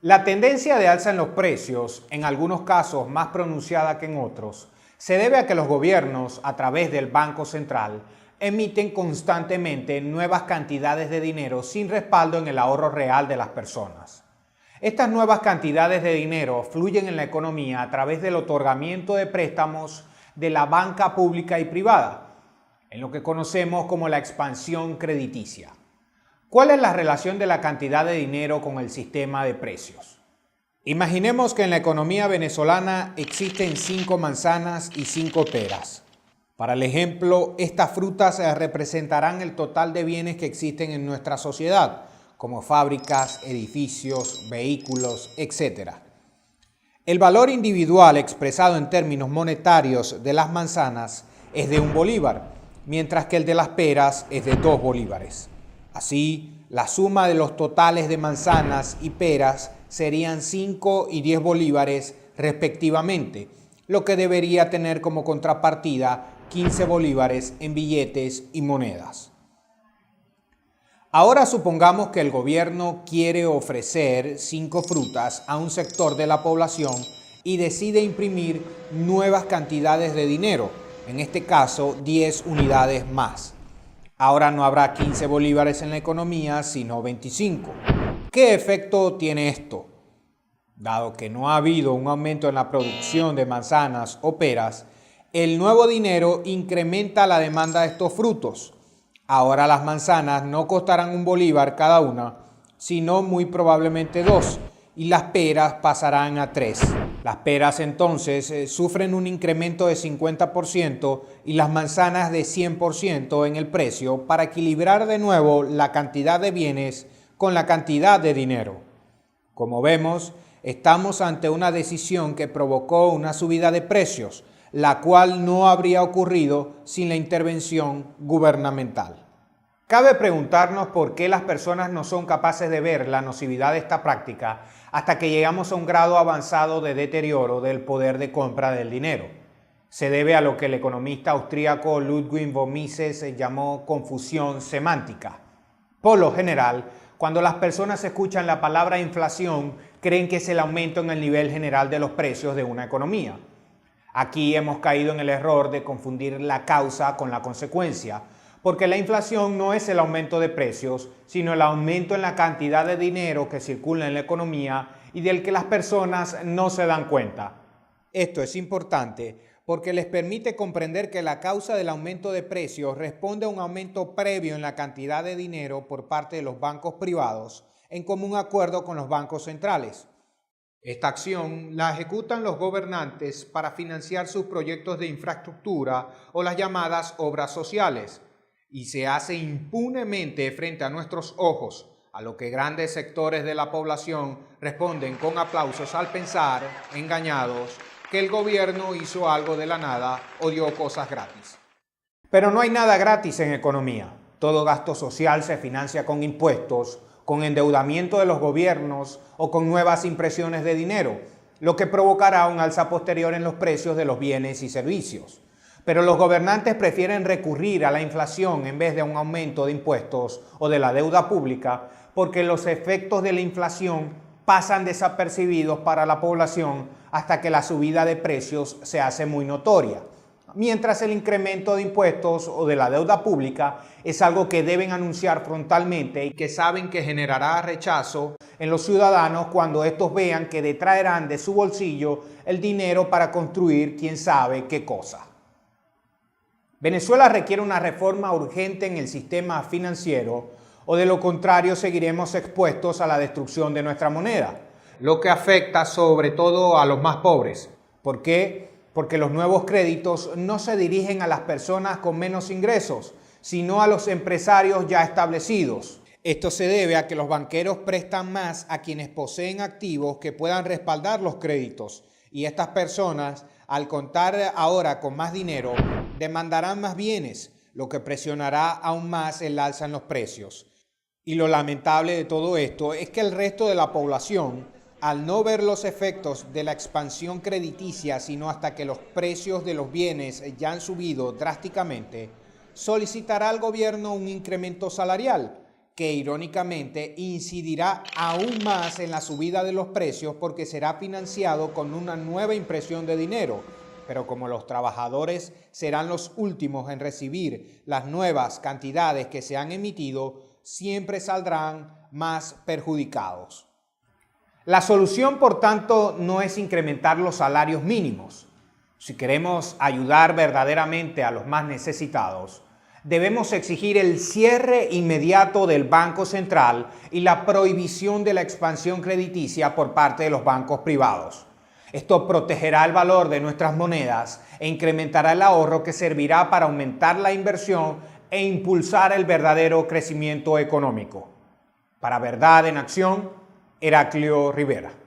La tendencia de alza en los precios, en algunos casos más pronunciada que en otros, se debe a que los gobiernos, a través del Banco Central, emiten constantemente nuevas cantidades de dinero sin respaldo en el ahorro real de las personas. Estas nuevas cantidades de dinero fluyen en la economía a través del otorgamiento de préstamos de la banca pública y privada, en lo que conocemos como la expansión crediticia. ¿Cuál es la relación de la cantidad de dinero con el sistema de precios? Imaginemos que en la economía venezolana existen 5 manzanas y 5 peras. Para el ejemplo, estas frutas representarán el total de bienes que existen en nuestra sociedad, como fábricas, edificios, vehículos, etc. El valor individual expresado en términos monetarios de las manzanas es de 1 bolívar, mientras que el de las peras es de 2 bolívares. Así, la suma de los totales de manzanas y peras serían 5 y 10 bolívares respectivamente, lo que debería tener como contrapartida 15 bolívares en billetes y monedas. Ahora supongamos que el gobierno quiere ofrecer 5 frutas a un sector de la población y decide imprimir nuevas cantidades de dinero, en este caso 10 unidades más. Ahora no habrá 15 bolívares en la economía, sino 25. ¿Qué efecto tiene esto? Dado que no ha habido un aumento en la producción de manzanas o peras, el nuevo dinero incrementa la demanda de estos frutos. Ahora las manzanas no costarán 1 bolívar cada una, sino muy probablemente 2, y las peras pasarán a 3. Las peras entonces sufren un incremento de 50% y las manzanas de 100% en el precio para equilibrar de nuevo la cantidad de bienes con la cantidad de dinero. Como vemos, estamos ante una decisión que provocó una subida de precios, la cual no habría ocurrido sin la intervención gubernamental. Cabe preguntarnos por qué las personas no son capaces de ver la nocividad de esta práctica hasta que llegamos a un grado avanzado de deterioro del poder de compra del dinero. Se debe a lo que el economista austríaco Ludwig von Mises llamó confusión semántica. Por lo general, cuando las personas escuchan la palabra inflación, creen que es el aumento en el nivel general de los precios de una economía. Aquí hemos caído en el error de confundir la causa con la consecuencia, porque la inflación no es el aumento de precios, sino el aumento en la cantidad de dinero que circula en la economía y del que las personas no se dan cuenta. Esto es importante porque les permite comprender que la causa del aumento de precios responde a un aumento previo en la cantidad de dinero por parte de los bancos privados en común acuerdo con los bancos centrales. Esta acción la ejecutan los gobernantes para financiar sus proyectos de infraestructura o las llamadas obras sociales, y se hace impunemente frente a nuestros ojos, a lo que grandes sectores de la población responden con aplausos al pensar, engañados, que el gobierno hizo algo de la nada o dio cosas gratis. Pero no hay nada gratis en economía. Todo gasto social se financia con impuestos, con endeudamiento de los gobiernos o con nuevas impresiones de dinero, lo que provocará un alza posterior en los precios de los bienes y servicios. Pero los gobernantes prefieren recurrir a la inflación en vez de un aumento de impuestos o de la deuda pública porque los efectos de la inflación pasan desapercibidos para la población hasta que la subida de precios se hace muy notoria. Mientras el incremento de impuestos o de la deuda pública es algo que deben anunciar frontalmente y que saben que generará rechazo en los ciudadanos cuando estos vean que detraerán de su bolsillo el dinero para construir quién sabe qué cosa. Venezuela requiere una reforma urgente en el sistema financiero o de lo contrario seguiremos expuestos a la destrucción de nuestra moneda, lo que afecta sobre todo a los más pobres. ¿Por qué? Porque los nuevos créditos no se dirigen a las personas con menos ingresos, sino a los empresarios ya establecidos. Esto se debe a que los banqueros prestan más a quienes poseen activos que puedan respaldar los créditos, y estas personas, al contar ahora con más dinero, demandarán más bienes, lo que presionará aún más el alza en los precios. Y lo lamentable de todo esto es que el resto de la población, al no ver los efectos de la expansión crediticia sino hasta que los precios de los bienes ya han subido drásticamente, solicitará al gobierno un incremento salarial, que irónicamente incidirá aún más en la subida de los precios porque será financiado con una nueva impresión de dinero. Pero como los trabajadores serán los últimos en recibir las nuevas cantidades que se han emitido, siempre saldrán más perjudicados. La solución, por tanto, no es incrementar los salarios mínimos. Si queremos ayudar verdaderamente a los más necesitados, debemos exigir el cierre inmediato del Banco Central y la prohibición de la expansión crediticia por parte de los bancos privados. Esto protegerá el valor de nuestras monedas e incrementará el ahorro que servirá para aumentar la inversión e impulsar el verdadero crecimiento económico. Para Verdad en Acción, Heraclio Rivera.